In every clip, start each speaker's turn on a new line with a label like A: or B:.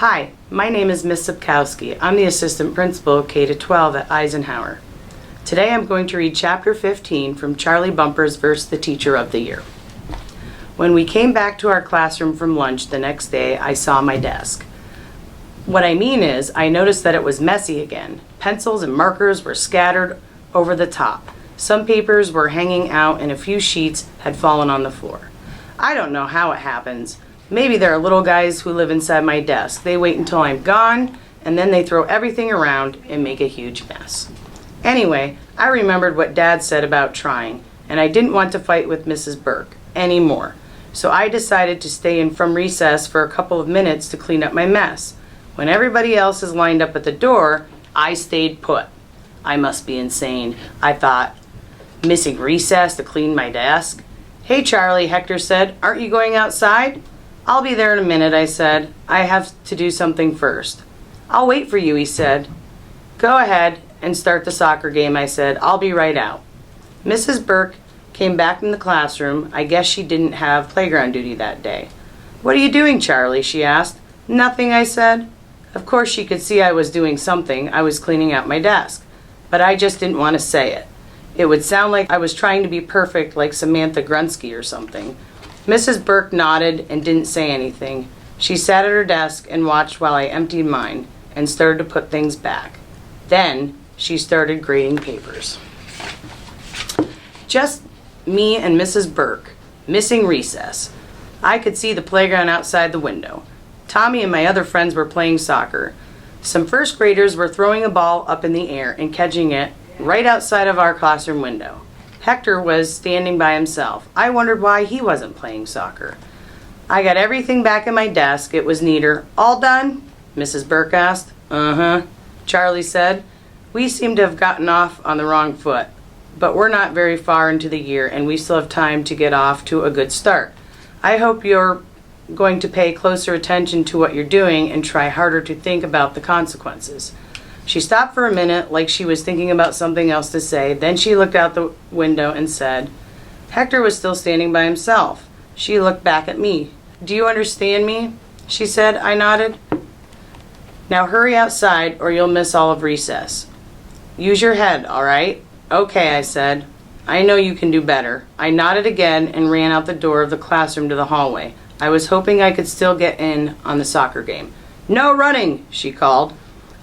A: Hi, my name is Miss Sobkowski. I'm the assistant principal K-12 at Eisenhower. Today I'm going to read Chapter 15 from Charlie Bumper's verse, The Teacher of the Year. When we came back to our classroom from lunch the next day, I saw my desk. What I mean is, I noticed that it was messy again. Pencils and markers were scattered over the top. Some papers were hanging out and a few sheets had fallen on the floor. I don't know how it happens. Maybe there are little guys who live inside my desk. They wait until I'm gone, and then they throw everything around and make a huge mess. Anyway, I remembered what Dad said about trying, and I didn't want to fight with Mrs. Burke anymore. So I decided to stay in from recess for a couple of minutes to clean up my mess. When everybody else is lined up at the door, I stayed put. I must be insane, I thought. Missing recess to clean my desk? Hey, Charlie, Hector said, aren't you going outside? I'll be there in a minute, I said. I have to do something first. I'll wait for you, he said. Go ahead and start the soccer game, I said. I'll be right out. Mrs. Burke came back in the classroom. I guess she didn't have playground duty that day. What are you doing, Charlie? She asked. Nothing, I said. Of course she could see I was doing something. I was cleaning out my desk. But I just didn't want to say it. It would sound like I was trying to be perfect like Samantha Grunsky or something. Mrs. Burke nodded and didn't say anything. She sat at her desk and watched while I emptied mine and started to put things back. Then she started grading papers. Just me and Mrs. Burke, missing recess. I could see the playground outside the window. Tommy and my other friends were playing soccer. Some first graders were throwing a ball up in the air and catching it right outside of our classroom window. Hector was standing by himself. I wondered why he wasn't playing soccer. I got everything back in my desk. It was neater. All done? Mrs. Burke asked. Uh-huh, Charlie said. We seem to have gotten off on the wrong foot, but we're not very far into the year and we still have time to get off to a good start. I hope you're going to pay closer attention to what you're doing and try harder to think about the consequences. She stopped for a minute like she was thinking about something else to say. Then she looked out the window and said, Hector was still standing by himself. She looked back at me. Do you understand me? She said. I nodded. Now hurry outside or you'll miss all of recess. Use your head, all right? Okay, I said. I know you can do better. I nodded again and ran out the door of the classroom to the hallway. I was hoping I could still get in on the soccer game. No running, she called.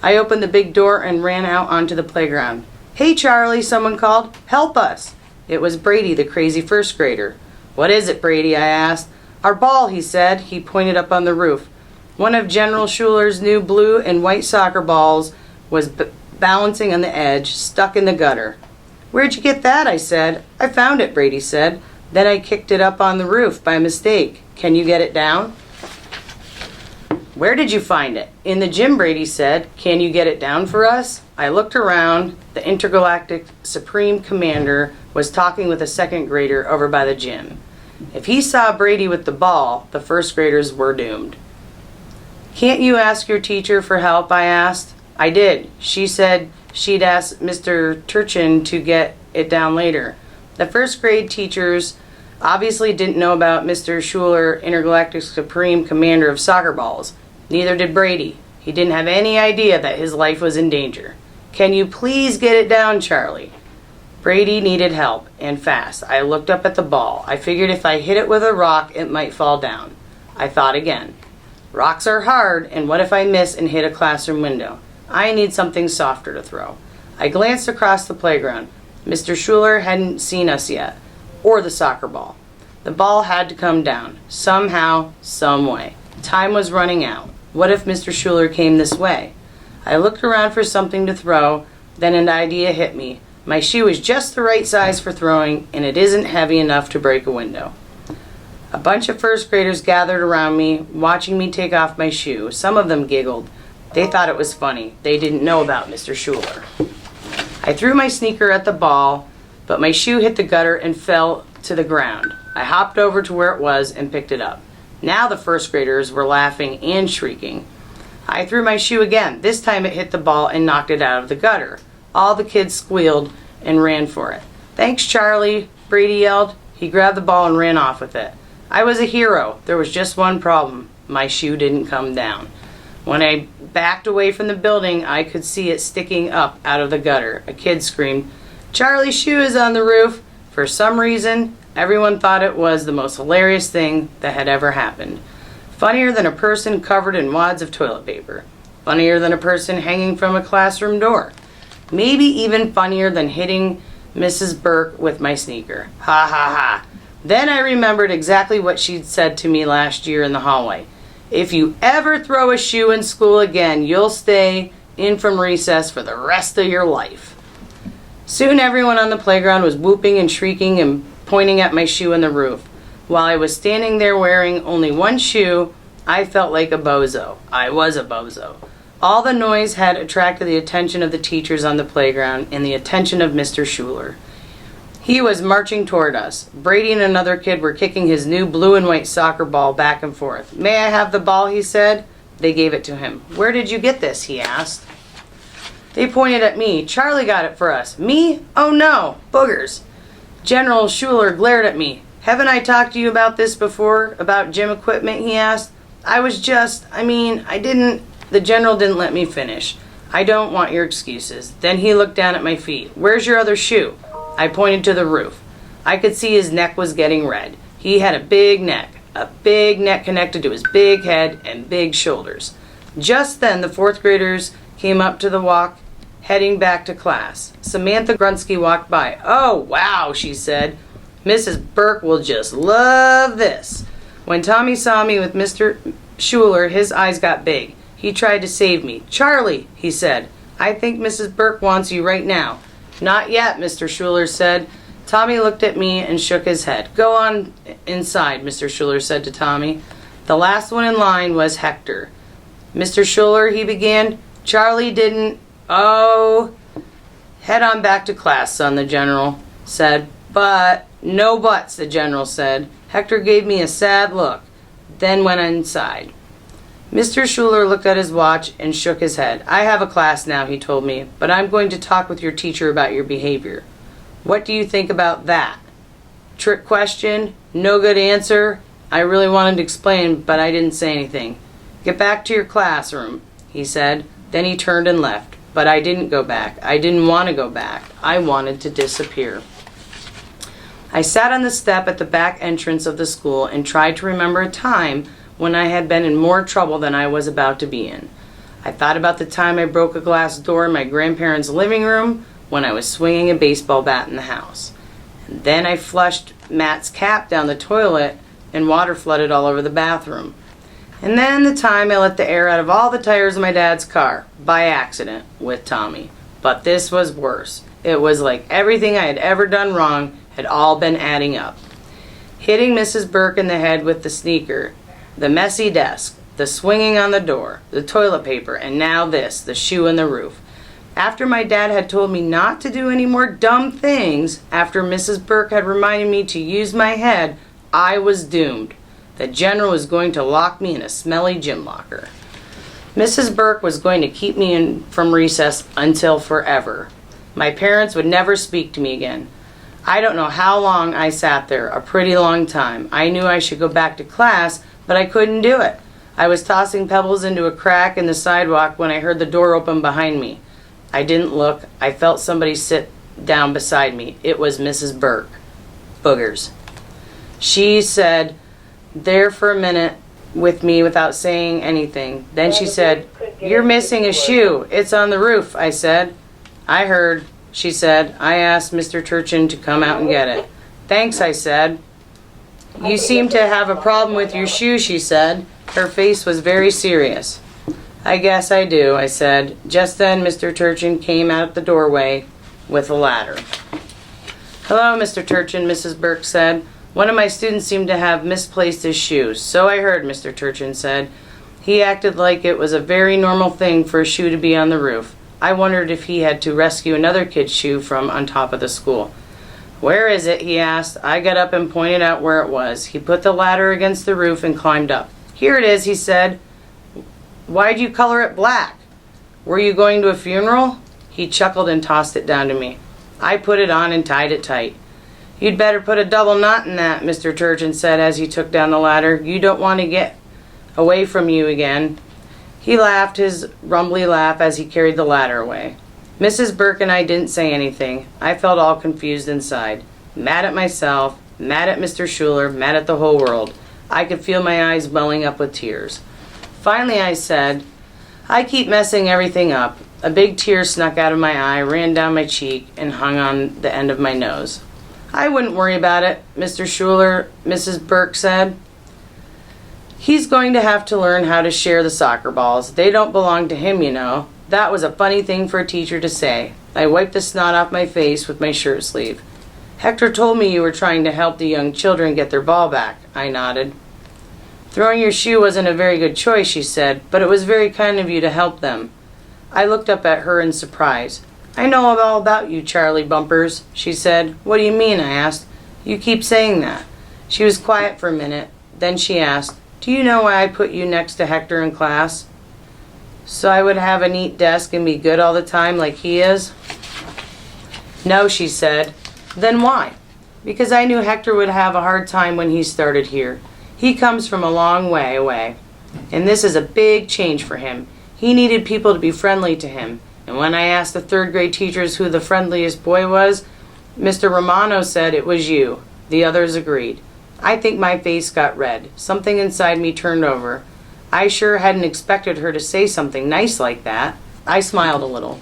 A: I opened the big door and ran out onto the playground. Hey, Charlie, someone called. Help us. It was Brady, the crazy first grader. What is it, Brady? I asked. Our ball, he said. He pointed up on the roof. One of General Schuler's new blue and white soccer balls was balancing on the edge, stuck in the gutter. Where'd you get that? I said. I found it, Brady said. Then I kicked it up on the roof by mistake. Can you get it down? Where did you find it? In the gym, Brady said. Can you get it down for us? I looked around. The intergalactic supreme commander was talking with a second grader over by the gym. If he saw Brady with the ball, the first graders were doomed. Can't you ask your teacher for help? I asked. I did. She said she'd ask Mr. Turchin to get it down later. The first grade teachers obviously didn't know about Mr. Schuler, intergalactic supreme commander of soccer balls. Neither did Brady. He didn't have any idea that his life was in danger. Can you please get it down, Charlie? Brady needed help, and fast. I looked up at the ball. I figured if I hit it with a rock, it might fall down. I thought again. Rocks are hard, and what if I miss and hit a classroom window? I need something softer to throw. I glanced across the playground. Mr. Schuler hadn't seen us yet, or the soccer ball. The ball had to come down, somehow, some way. Time was running out. What if Mr. Schuler came this way? I looked around for something to throw, then an idea hit me. My shoe is just the right size for throwing, and it isn't heavy enough to break a window. A bunch of first graders gathered around me, watching me take off my shoe. Some of them giggled. They thought it was funny. They didn't know about Mr. Schuler. I threw my sneaker at the ball, but my shoe hit the gutter and fell to the ground. I hopped over to where it was and picked it up. Now the first graders were laughing and shrieking. I threw my shoe again. This time it hit the ball and knocked it out of the gutter. All the kids squealed and ran for it. Thanks, Charlie, Brady yelled. He grabbed the ball and ran off with it. I was a hero. There was just one problem. My shoe didn't come down. When I backed away from the building, I could see it sticking up out of the gutter. A kid screamed, "Charlie's shoe is on the roof!" For some reason, everyone thought it was the most hilarious thing that had ever happened. Funnier than a person covered in wads of toilet paper. Funnier than a person hanging from a classroom door. Maybe even funnier than hitting Mrs. Burke with my sneaker. Ha ha ha. Then I remembered exactly what she'd said to me last year in the hallway. "If you ever throw a shoe in school again, you'll stay in from recess for the rest of your life." Soon everyone on the playground was whooping and shrieking and pointing at my shoe on the roof. While I was standing there wearing only one shoe, I felt like a bozo. I was a bozo. All the noise had attracted the attention of the teachers on the playground and the attention of Mr. Schuler. He was marching toward us. Brady and another kid were kicking his new blue and white soccer ball back and forth. "May I have the ball?" he said. They gave it to him. "Where did you get this?" he asked. They pointed at me. "Charlie got it for us." "Me? Oh no, boogers." General Schuler glared at me. "Haven't I talked to you about this before, about gym equipment?" he asked. I didn't. The general didn't let me finish. "I don't want your excuses." Then he looked down at my feet. "Where's your other shoe?" I pointed to the roof. I could see his neck was getting red. He had a big neck connected to his big head and big shoulders. Just then the fourth graders came up to the walk, heading back to class. Samantha Grunsky walked by. "Oh, wow," she said. "Mrs. Burke will just love this." When Tommy saw me with Mr. Schuler, his eyes got big. He tried to save me. "Charlie," he said, "I think Mrs. Burke wants you right now." "Not yet," Mr. Schuler said. Tommy looked at me and shook his head. "Go on inside," Mr. Schuler said to Tommy. The last one in line was Hector. "Mr. Schuler," he began, "Charlie didn't... Oh..." "Head on back to class, son," the general said. "But..." "No buts," the general said. Hector gave me a sad look, then went inside. Mr. Schuler looked at his watch and shook his head. "I have a class now," he told me, "but I'm going to talk with your teacher about your behavior." What do you think about that? Trick question? No good answer? I really wanted to explain, but I didn't say anything. "Get back to your classroom," he said. Then he turned and left. But I didn't go back. I didn't want to go back. I wanted to disappear. I sat on the step at the back entrance of the school and tried to remember a time when I had been in more trouble than I was about to be in. I thought about the time I broke a glass door in my grandparents' living room when I was swinging a baseball bat in the house. And then I flushed Matt's cap down the toilet and water flooded all over the bathroom. And then the time I let the air out of all the tires of my dad's car, by accident, with Tommy. But this was worse. It was like everything I had ever done wrong had all been adding up. Hitting Mrs. Burke in the head with the sneaker, the messy desk, the swinging on the door, the toilet paper, and now this, the shoe in the roof. After my dad had told me not to do any more dumb things, after Mrs. Burke had reminded me to use my head, I was doomed. The general was going to lock me in a smelly gym locker. Mrs. Burke was going to keep me in from recess until forever. My parents would never speak to me again. I don't know how long I sat there, a pretty long time. I knew I should go back to class, but I couldn't do it. I was tossing pebbles into a crack in the sidewalk when I heard the door open behind me. I didn't look. I felt somebody sit down beside me. It was Mrs. Burke. Boogers. She said, there for a minute with me without saying anything. Then she said, "You're missing a shoe. It's on the roof," I said. "I heard," she said. "I asked Mr. Turchin to come out and get it." "Thanks," I said. "You seem to have a problem with your shoe," she said. Her face was very serious. "I guess I do," I said. Just then Mr. Turchin came out the doorway with a ladder. "Hello, Mr. Turchin," Mrs. Burke said. "One of my students seemed to have misplaced his shoes." "So I heard," Mr. Turchin said. "He acted like it was a very normal thing for a shoe to be on the roof. I wondered if he had to rescue another kid's shoe from on top of the school." "Where is it?" he asked. I got up and pointed out where it was. He put the ladder against the roof and climbed up. "Here it is," he said. "Why'd you color it black? Were you going to a funeral?" He chuckled and tossed it down to me. I put it on and tied it tight. "You'd better put a double knot in that," Mr. Turchin said as he took down the ladder. "You don't want to get away from you again." He laughed his rumbly laugh as he carried the ladder away. Mrs. Burke and I didn't say anything. I felt all confused inside. Mad at myself, mad at Mr. Schuler, mad at the whole world. I could feel my eyes welling up with tears. Finally I said, "I keep messing everything up." A big tear snuck out of my eye, ran down my cheek, and hung on the end of my nose. "I wouldn't worry about it, Mr. Schuler," Mrs. Burke said. "He's going to have to learn how to share the soccer balls. They don't belong to him, you know." That was a funny thing for a teacher to say. I wiped the snot off my face with my shirt sleeve. "Hector told me you were trying to help the young children get their ball back," I nodded. "Throwing your shoe wasn't a very good choice," she said, "but it was very kind of you to help them." I looked up at her in surprise. "I know all about you, Charlie Bumpers," she said. "What do you mean?" I asked. "You keep saying that." She was quiet for a minute. Then she asked, "Do you know why I put you next to Hector in class? So I would have a neat desk and be good all the time like he is?" "No," she said. "Then why?" "Because I knew Hector would have a hard time when he started here. He comes from a long way away, and this is a big change for him. He needed people to be friendly to him, and when I asked the third grade teachers who the friendliest boy was, Mr. Romano said it was you. The others agreed. I think my face got red. Something inside me turned over. I sure hadn't expected her to say something nice like that. I smiled a little.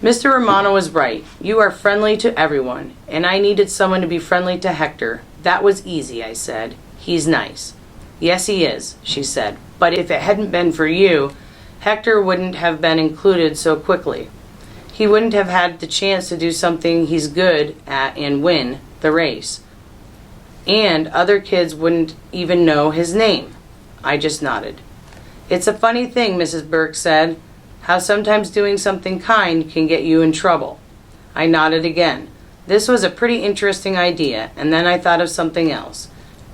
A: Mr. Romano was right. You are friendly to everyone, and I needed someone to be friendly to Hector. That was easy," I said. "He's nice." "Yes, he is," she said. "But if it hadn't been for you, Hector wouldn't have been included so quickly. He wouldn't have had the chance to do something he's good at and win the race. And other kids wouldn't even know his name." I just nodded. "It's a funny thing," Mrs. Burke said, "how sometimes doing something kind can get you in trouble." I nodded again. This was a pretty interesting idea, and then I thought of something else.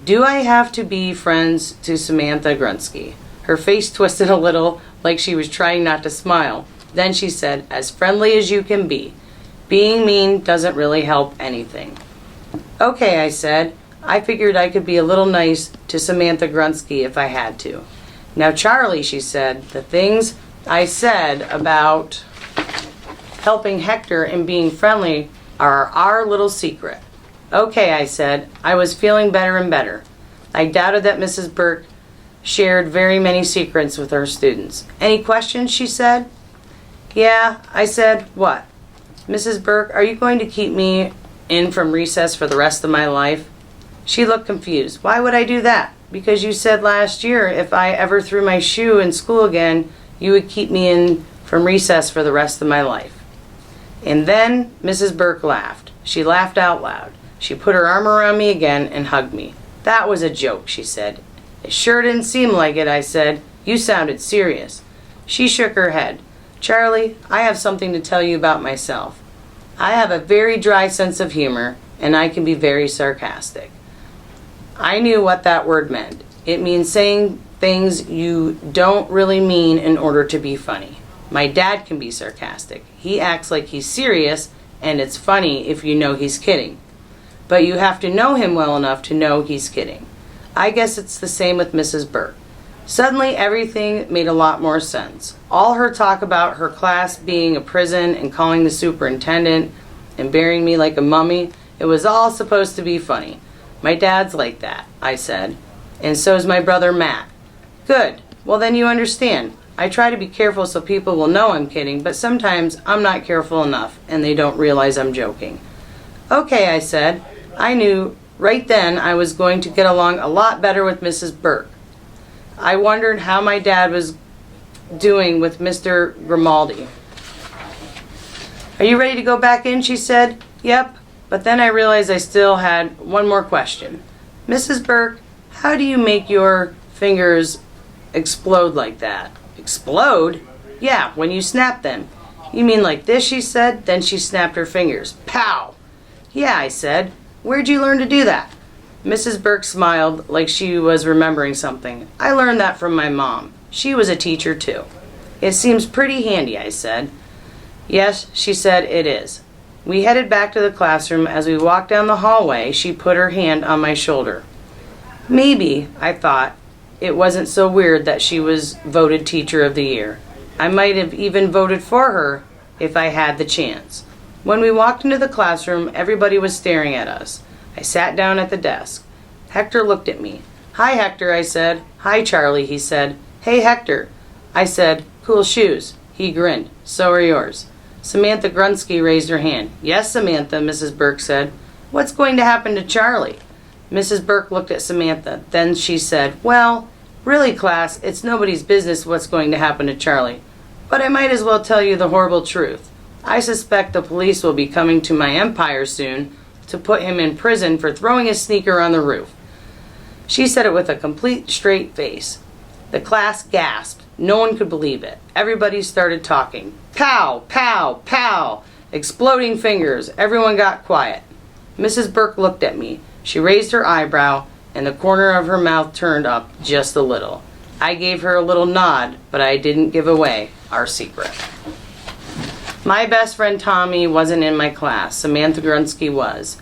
A: Do I have to be friends to Samantha Grunsky? Her face twisted a little, like she was trying not to smile. Then she said, "As friendly as you can be. Being mean doesn't really help anything." "Okay," I said. I figured I could be a little nice to Samantha Grunsky if I had to. "Now, Charlie," she said, "the things I said about helping Hector and being friendly are our little secret." "Okay," I said. I was feeling better and better. I doubted that Mrs. Burke shared very many secrets with her students. "Any questions?" she said. "Yeah," I said. "What?" "Mrs. Burke, are you going to keep me in from recess for the rest of my life?" She looked confused. "Why would I do that?" "Because you said last year if I ever threw my shoe in school again, you would keep me in from recess for the rest of my life." And then Mrs. Burke laughed. She laughed out loud. She put her arm around me again and hugged me. "That was a joke," she said. "It sure didn't seem like it," I said. "You sounded serious." She shook her head. "Charlie, I have something to tell you about myself. I have a very dry sense of humor, and I can be very sarcastic." I knew what that word meant. It means saying things you don't really mean in order to be funny. My dad can be sarcastic. He acts like he's serious, and it's funny if you know he's kidding. But you have to know him well enough to know he's kidding. I guess it's the same with Mrs. Burke. Suddenly everything made a lot more sense. All her talk about her class being a prison and calling the superintendent and burying me like a mummy, it was all supposed to be funny. My dad's like that, I said. And so's my brother Matt. Good. Well, then you understand. I try to be careful so people will know I'm kidding, but sometimes I'm not careful enough and they don't realize I'm joking. Okay, I said. I knew right then I was going to get along a lot better with Mrs. Burke. I wondered how my dad was doing with Mr. Grimaldi. "Are you ready to go back in?" she said. "Yep." But then I realized I still had one more question. "Mrs. Burke, how do you make your fingers explode like that?" "Explode?" "Yeah, when you snap them." "You mean like this?" she said. Then she snapped her fingers. Pow! "Yeah," I said. "Where'd you learn to do that?" Mrs. Burke smiled like she was remembering something. "I learned that from my mom. She was a teacher too." "It seems pretty handy," I said. "Yes," she said, "it is." We headed back to the classroom. As we walked down the hallway, she put her hand on my shoulder. Maybe, I thought, it wasn't so weird that she was voted Teacher of the Year. I might have even voted for her if I had the chance. When we walked into the classroom, everybody was staring at us. I sat down at the desk. Hector looked at me. "Hi, Hector," I said. "Hi, Charlie," he said. "Hey, Hector." I said, "Cool shoes." He grinned. "So are yours." Samantha Grunsky raised her hand. "Yes, Samantha," Mrs. Burke said. "What's going to happen to Charlie?" Mrs. Burke looked at Samantha. Then she said, "Well, really, class, it's nobody's business what's going to happen to Charlie. But I might as well tell you the horrible truth. I suspect the police will be coming to my empire soon to put him in prison for throwing his sneaker on the roof." She said it with a complete straight face. The class gasped. No one could believe it. Everybody started talking. Pow, pow, pow. Exploding fingers. Everyone got quiet. Mrs. Burke looked at me. She raised her eyebrow, and the corner of her mouth turned up just a little. I gave her a little nod, but I didn't give away our secret. My best friend Tommy wasn't in my class. Samantha Grunsky was.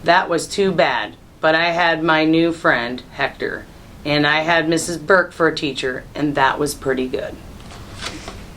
A: That was too bad, but I had my new friend, Hector, and I had Mrs. Burke for a teacher, and that was pretty good.